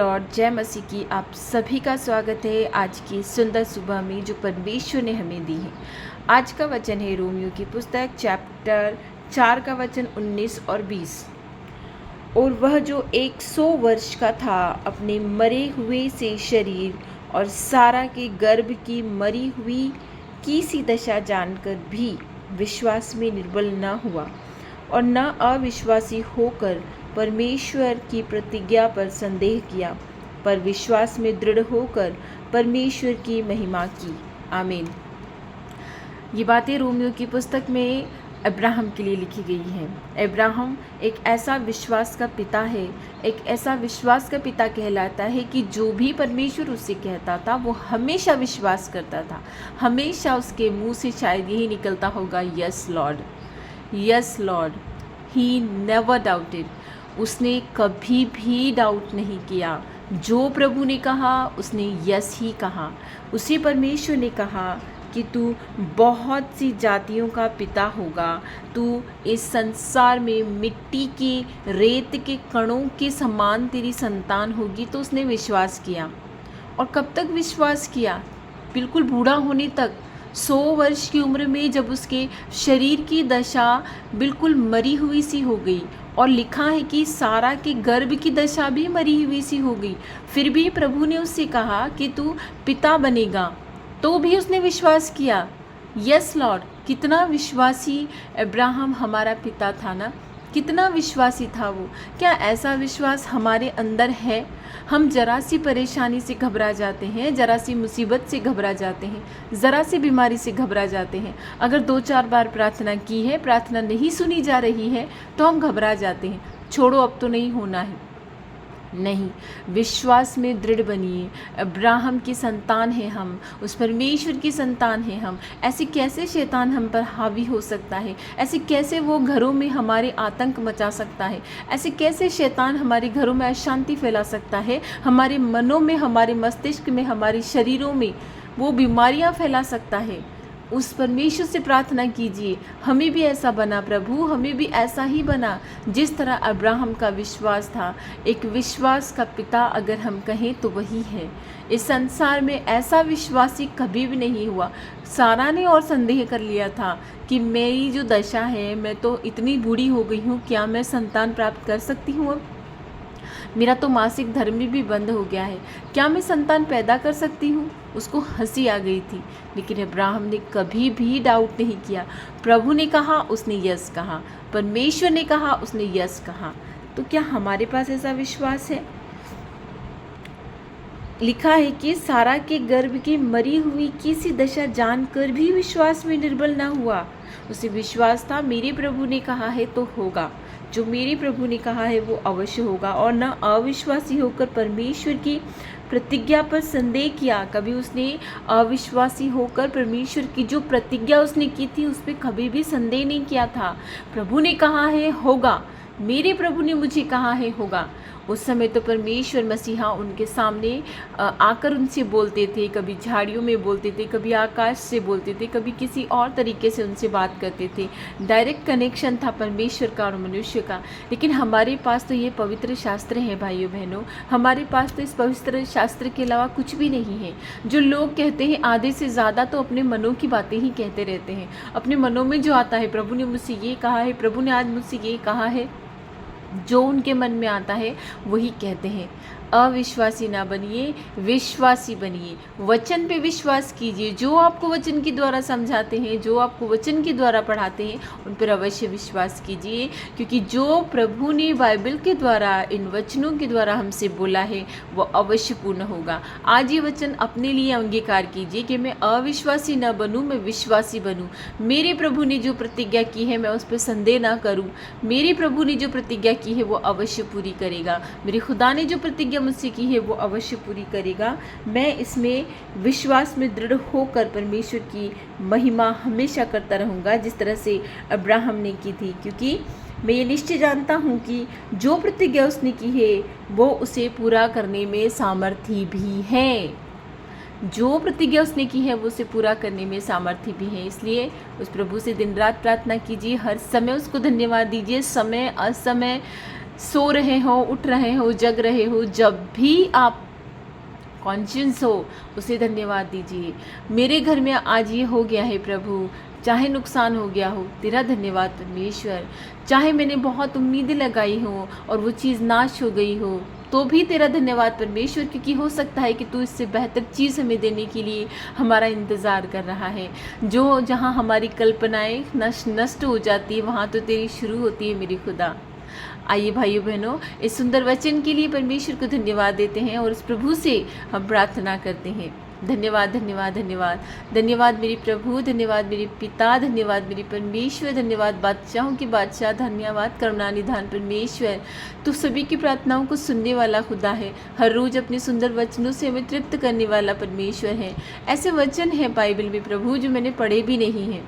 Lord, जय मसीह की आप सभी का स्वागत है आज की सुंदर सुबह में जो परमेश्वर ने हमें दी है। आज का वचन है रोमियो की पुस्तक चैप्टर 4 का वचन 19 और 20। और वह जो 100 वर्ष का था अपने मरे हुए से शरीर और सारा के गर्भ की मरी हुई की सी दशा जानकर भी विश्वास में निर्बल न हुआ और न अविश्वासी होकर परमेश्वर की प्रतिज्ञा पर संदेह किया, पर विश्वास में दृढ़ होकर परमेश्वर की महिमा की। आमीन। ये बातें रोमियो की पुस्तक में अब्राहम के लिए लिखी गई हैं। अब्राहम एक ऐसा विश्वास का पिता है, एक ऐसा विश्वास का पिता कहलाता है कि जो भी परमेश्वर उससे कहता था वो हमेशा विश्वास करता था। हमेशा उसके मुंह से शायद यही निकलता होगा, yes Lord, yes Lord. He never doubted. उसने कभी भी डाउट नहीं किया। जो प्रभु ने कहा उसने यस ही कहा। उसी परमेश्वर ने कहा कि तू बहुत सी जातियों का पिता होगा, तू इस संसार में मिट्टी के रेत के कणों के समान तेरी संतान होगी। तो उसने विश्वास किया। और कब तक विश्वास किया? बिल्कुल बूढ़ा होने तक। 100 वर्ष की उम्र में जब उसके शरीर की दशा बिल्कुल मरी हुई सी हो गई, और लिखा है कि सारा के गर्भ की दशा भी मरी हुई सी हो गई, फिर भी प्रभु ने उससे कहा कि तू पिता बनेगा, तो भी उसने विश्वास किया। Yes Lord. कितना विश्वासी अब्राहम हमारा पिता था ना, कितना विश्वासी था वो। क्या ऐसा विश्वास हमारे अंदर है? हम जरा सी परेशानी से घबरा जाते हैं, जरा सी मुसीबत से घबरा जाते हैं, ज़रा सी बीमारी से घबरा जाते हैं। अगर 2-4 बार प्रार्थना की है, प्रार्थना नहीं सुनी जा रही है, तो हम घबरा जाते हैं, छोड़ो अब तो नहीं होना है। नहीं, विश्वास में दृढ़ बनिए। अब्राहम की संतान है हम, उस परमेश्वर की संतान है हम। ऐसे कैसे शैतान हम पर हावी हो सकता है? ऐसे कैसे वो घरों में हमारे आतंक मचा सकता है? ऐसे कैसे शैतान हमारे घरों में अशांति फैला सकता है? हमारे मनों में, हमारे मस्तिष्क में, हमारे शरीरों में वो बीमारियां फैला सकता है? उस परमेश्वर से प्रार्थना कीजिए, हमें भी ऐसा बना प्रभु, हमें भी ऐसा ही बना जिस तरह अब्राहम का विश्वास था। एक विश्वास का पिता अगर हम कहें तो वही है। इस संसार में ऐसा विश्वासी कभी भी नहीं हुआ। सारा ने और संदेह कर लिया था कि मेरी जो दशा है, मैं तो इतनी बूढ़ी हो गई हूँ, क्या मैं संतान प्राप्त कर सकती हूँ? अब मेरा तो मासिक धर्म भी बंद हो गया है, क्या मैं संतान पैदा कर सकती हूँ? उसको हंसी आ गई थी, लेकिन अब्राहम ने कभी भी डाउट नहीं किया। प्रभु ने कहा, उसने यस कहा। परमेश्वर ने कहा, उसने यस कहा। तो क्या हमारे पास ऐसा विश्वास है? लिखा है कि सारा के गर्भ की मरी हुई की सी दशा जानकर भी विश्वास में निर्बल ना हुआ। उसे विश्वास था, मेरे प्रभु ने कहा है तो होगा, जो मेरे प्रभु ने कहा है वो अवश्य होगा। और न अविश्वासी होकर परमेश्वर की प्रतिज्ञा पर संदेह किया। कभी उसने अविश्वासी होकर परमेश्वर की जो प्रतिज्ञा उसने की थी उस पर कभी भी संदेह नहीं किया था। प्रभु ने कहा है होगा, मेरे प्रभु ने मुझे कहा है होगा। उस समय तो परमेश्वर मसीहा उनके सामने आकर उनसे बोलते थे, कभी झाड़ियों में बोलते थे, कभी आकाश से बोलते थे, कभी किसी और तरीके से उनसे बात करते थे। डायरेक्ट कनेक्शन था परमेश्वर का और मनुष्य का। लेकिन हमारे पास तो ये पवित्र शास्त्र है भाइयों बहनों, हमारे पास तो इस पवित्र शास्त्र के अलावा कुछ भी नहीं है। जो लोग कहते हैं आधे से ज़्यादा तो अपने मनों की बातें ही कहते रहते हैं। अपने मनों में जो आता है, प्रभु ने मुझसे ये कहा है, प्रभु ने आज मुझसे ये कहा है, जो उनके मन में आता है वही कहते हैं। अविश्वासी ना बनिए, विश्वासी बनिए। वचन पे विश्वास कीजिए। जो आपको वचन के द्वारा समझाते हैं, जो आपको वचन के द्वारा पढ़ाते हैं, उन पर अवश्य विश्वास कीजिए, क्योंकि जो प्रभु ने बाइबल के द्वारा, इन वचनों के द्वारा हमसे बोला है वो अवश्य पूर्ण होगा। आज ये वचन अपने लिए अंगीकार कीजिए कि मैं अविश्वासी न बनूं, मैं विश्वासी बनूं। मेरे प्रभु ने जो प्रतिज्ञा की है मैं उस पर संदेह ना करूं। मेरे प्रभु ने जो प्रतिज्ञा की है वो अवश्य पूरी करेगा। मेरे खुदा ने जो प्रतिज्ञा मुझसे की है वो अवश्य पूरी करेगा। मैं इसमें विश्वास में दृढ़ होकर परमेश्वर की महिमा हमेशा करता रहूँगा, जिस तरह से अब्राहम ने की थी, क्योंकि मैं ये निश्चय जानता हूँ कि जो प्रतिज्ञा उसने की है वो उसे पूरा करने में सामर्थ्य भी है। जो प्रतिज्ञा उसने की है वो उसे पूरा करने में सामर्थ्य भी है। इसलिए उस प्रभु से दिन रात प्रार्थना कीजिए, हर समय उसको धन्यवाद दीजिए। समय असमय सो रहे हो, उठ रहे हो, जग रहे हो, जब भी आप कॉन्शियस हो उसे धन्यवाद दीजिए। मेरे घर में आज ये हो गया है प्रभु, चाहे नुकसान हो गया हो, तेरा धन्यवाद परमेश्वर। चाहे मैंने बहुत उम्मीदें लगाई हो और वो चीज़ नाश हो गई हो, तो भी तेरा धन्यवाद परमेश्वर, क्योंकि हो सकता है कि तू इससे बेहतर चीज़ हमें देने के लिए हमारा इंतज़ार कर रहा है। जो जहाँ हमारी कल्पनाएं नष्ट हो जाती है, वहाँ तो तेरी शुरू होती है मेरी खुदा। आइए भाइयों बहनों, इस सुंदर वचन के लिए परमेश्वर को धन्यवाद देते हैं और इस प्रभु से हम प्रार्थना करते हैं। धन्यवाद धन्यवाद धन्यवाद धन्यवाद मेरे प्रभु, धन्यवाद मेरे पिता, धन्यवाद मेरे परमेश्वर, धन्यवाद बादशाहों के बादशाह, धन्यवाद करुणानिधान परमेश्वर। तू सभी की प्रार्थनाओं को सुनने वाला खुदा है, हर रोज़ अपने सुंदर वचनों से हमें तृप्त करने वाला परमेश्वर है। ऐसे वचन हैं बाइबल में प्रभु जो मैंने पढ़े भी नहीं हैं।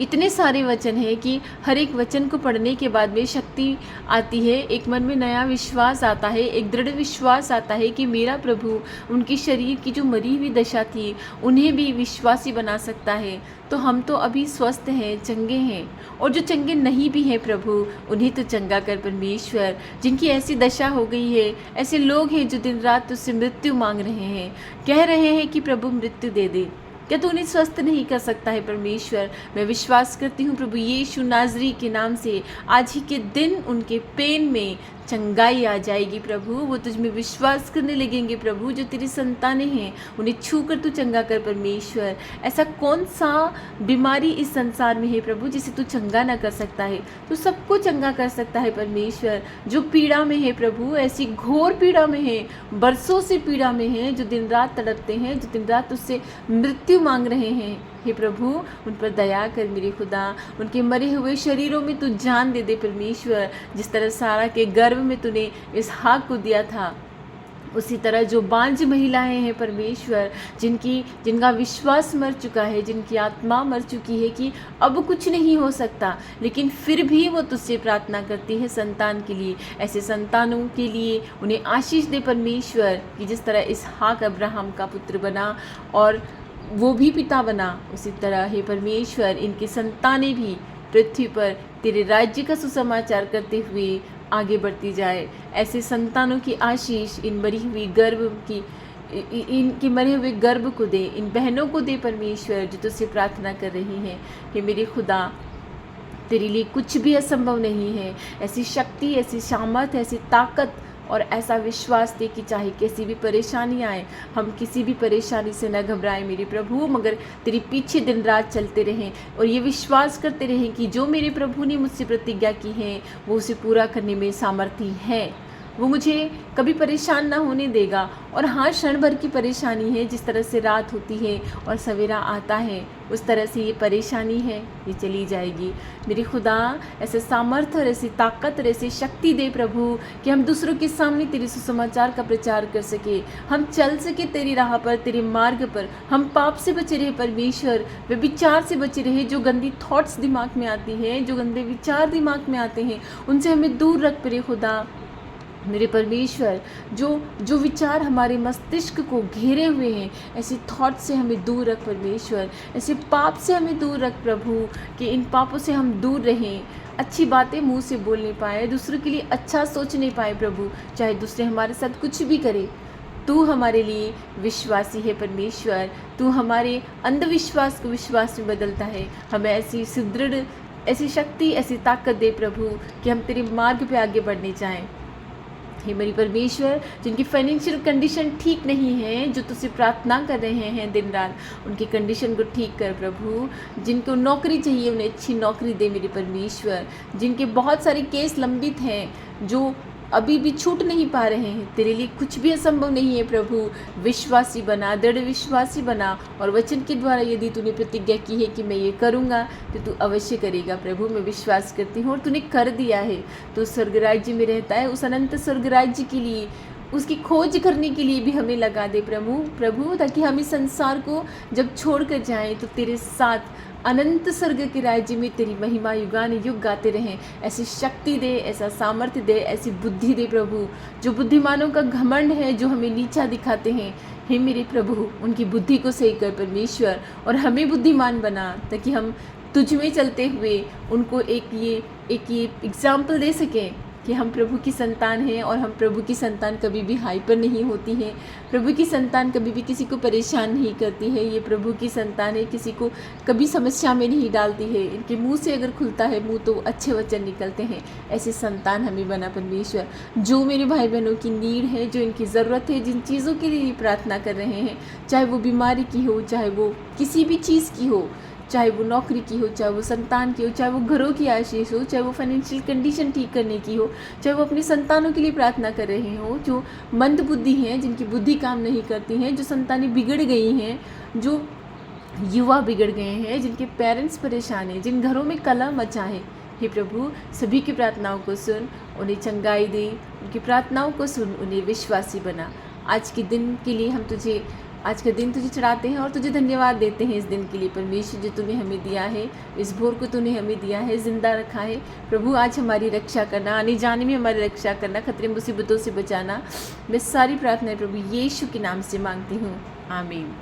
इतने सारे वचन हैं कि हर एक वचन को पढ़ने के बाद में शक्ति आती है, एक मन में नया विश्वास आता है, एक दृढ़ विश्वास आता है कि मेरा प्रभु उनकी शरीर की जो मरी हुई दशा थी उन्हें भी विश्वासी बना सकता है। तो हम तो अभी स्वस्थ हैं, चंगे हैं, और जो चंगे नहीं भी हैं प्रभु उन्हें तो चंगा कर परमेश्वर। जिनकी ऐसी दशा हो गई है, ऐसे लोग हैं जो दिन रात तुझसे मृत्यु मांग रहे हैं, कह रहे हैं कि प्रभु मृत्यु दे दे, क्या तू उन्हें स्वस्थ नहीं कर सकता है परमेश्वर। मैं विश्वास करती हूँ प्रभु यीशु नाज़री के नाम से आज ही के दिन उनके पेन में चंगाई आ जाएगी प्रभु। वो तुझ में विश्वास करने लगेंगे प्रभु, जो तेरी संतानें हैं उन्हें छू कर तू चंगा कर परमेश्वर। ऐसा कौन सा बीमारी इस संसार में है प्रभु जिसे तू चंगा ना कर सकता है। तू सबको चंगा कर सकता है परमेश्वर। जो पीड़ा में है प्रभु, ऐसी घोर पीड़ा में है, बरसों से पीड़ा में है, जो दिन रात तड़पते हैं, जो दिन रात उससे मृत्यु मांग रहे हैं, हे प्रभु उन पर दया कर मेरे खुदा। उनके मरे हुए शरीरों में तू जान दे दे परमेश्वर। जिस तरह सारा के गर्भ में तूने इसहाक को दिया था, उसी तरह जो बांझ महिलाएं हैं परमेश्वर, जिनका विश्वास मर चुका है, जिनकी आत्मा मर चुकी है कि अब कुछ नहीं हो सकता, लेकिन फिर भी वो तुझसे प्रार्थना करती है संतान के लिए। ऐसे संतानों के लिए उन्हें आशीष दे परमेश्वर कि जिस तरह इसहाक अब्राहम का पुत्र बना और वो भी पिता बना, उसी तरह हे परमेश्वर इनकी संतानें भी पृथ्वी पर तेरे राज्य का सुसमाचार करते हुए आगे बढ़ती जाए। ऐसे संतानों की आशीष इन मरी हुई गर्भ की इनके मरे हुए गर्भ को दे, इन बहनों को दे परमेश्वर जो तुझसे प्रार्थना कर रही हैं कि मेरे खुदा तेरे लिए कुछ भी असंभव नहीं है। ऐसी शक्ति, ऐसी सामर्थ, ऐसी ताकत और ऐसा विश्वास दे कि चाहे कैसी भी परेशानी आए, हम किसी भी परेशानी से न घबराएं मेरे प्रभु, मगर तेरे पीछे दिन रात चलते रहें और ये विश्वास करते रहें कि जो मेरे प्रभु ने मुझसे प्रतिज्ञा की है वो उसे पूरा करने में सामर्थ्य है। वो मुझे कभी परेशान ना होने देगा। और हाँ, क्षण भर की परेशानी है, जिस तरह से रात होती है और सवेरा आता है उस तरह से ये परेशानी है, ये चली जाएगी। मेरे खुदा ऐसे सामर्थ्य और ऐसी ताकत और ऐसी शक्ति दे प्रभु कि हम दूसरों के सामने तेरे सुसमाचार का प्रचार कर सके, हम चल सके तेरी राह पर, तेरे मार्ग पर। हम पाप से बचे रहे परमेश्वर, वे विचार से बचे रहे, जो गंदी थॉट्स दिमाग में आती हैं, जो गंदे विचार दिमाग में आते हैं, उनसे हमें दूर रख मेरे खुदा। मेरे परमेश्वर, जो विचार हमारे मस्तिष्क को घेरे हुए हैं, ऐसे थॉट से हमें दूर रख परमेश्वर, ऐसे पाप से हमें दूर रख प्रभु कि इन पापों से हम दूर रहें, अच्छी बातें मुंह से बोल नहीं पाए, दूसरों के लिए अच्छा सोच नहीं पाए प्रभु, चाहे दूसरे हमारे साथ कुछ भी करे। तू हमारे लिए विश्वासी है परमेश्वर, तू हमारे अंधविश्वास को विश्वास में बदलता है। हमें ऐसी सुदृढ़, ऐसी शक्ति, ऐसी ताकत दे प्रभु कि हम तेरे मार्ग पे आगे बढ़ने चाहें। हे मेरी परमेश्वर, जिनकी फाइनेंशियल कंडीशन ठीक नहीं है, जो तुझसे प्रार्थना कर रहे हैं दिन रात, उनकी कंडीशन को ठीक कर प्रभु। जिनको नौकरी चाहिए उन्हें अच्छी नौकरी दे मेरे परमेश्वर। जिनके बहुत सारे केस लंबित हैं, जो अभी भी छूट नहीं पा रहे हैं, तेरे लिए कुछ भी असंभव नहीं है प्रभु। विश्वासी बना, दृढ़ विश्वासी बना, और वचन के द्वारा यदि तूने प्रतिज्ञा की है कि मैं ये करूँगा तो तू अवश्य करेगा प्रभु। मैं विश्वास करती हूँ और तूने कर दिया है। तू स्वर्ग राज्य में रहता है, उस अनंत स्वर्ग राज्य के लिए, उसकी खोज करने के लिए भी हमें लगा दे प्रभु, ताकि हम इस संसार को जब छोड़ कर जाएँ तो तेरे साथ अनंत स्वर्ग के राज्य में तेरी महिमा युगान युग गाते रहें। ऐसी शक्ति दे, ऐसा सामर्थ्य दे, ऐसी बुद्धि दे प्रभु। जो बुद्धिमानों का घमंड है, जो हमें नीचा दिखाते हैं, हे मेरे प्रभु उनकी बुद्धि को सही कर परमेश्वर, और हमें बुद्धिमान बना ताकि हम तुझ में चलते हुए उनको एक ये एग्जाम्पल दे सकें कि हम प्रभु की संतान हैं और हम प्रभु की संतान कभी भी हाइपर नहीं होती है। प्रभु की संतान कभी भी किसी को परेशान नहीं करती है। ये प्रभु की संतान है, किसी को कभी समस्या में नहीं डालती है। इनके मुंह से अगर खुलता है मुंह तो अच्छे वचन निकलते हैं। ऐसे संतान हमें बना परमेश्वर। जो मेरे भाई बहनों की नीड है, जो इनकी ज़रूरत है, जिन चीज़ों के लिए प्रार्थना कर रहे हैं, चाहे वो बीमारी की हो, चाहे वो किसी भी चीज़ की हो, चाहे वो नौकरी की हो, चाहे वो संतान की हो, चाहे वो घरों की आशीष हो, चाहे वो फाइनेंशियल कंडीशन ठीक करने की हो, चाहे वो अपनी संतानों के लिए प्रार्थना कर रहे हो, जो मंद बुद्धि हैं, जिनकी बुद्धि काम नहीं करती हैं, जो संतानें बिगड़ गई हैं, जो युवा बिगड़ गए हैं, जिनके पेरेंट्स परेशान हैं, जिन घरों में कलह मचा है, हे प्रभु सभी की प्रार्थनाओं को सुन, उन्हें चंगाई दे, उनकी प्रार्थनाओं को सुन, उन्हें विश्वासी बना। आज के दिन के लिए हम तुझे, आज का दिन तुझे चढ़ाते हैं और तुझे धन्यवाद देते हैं इस दिन के लिए परमेश्वर, जो तूने हमें दिया है, इस भोर को तूने हमें दिया है, जिंदा रखा है। प्रभु आज हमारी रक्षा करना, आने जाने में हमारी रक्षा करना, खतरे मुसीबतों से बचाना। मैं सारी प्रार्थनाएं प्रभु यीशु के नाम से मांगती हूँ, आमीन।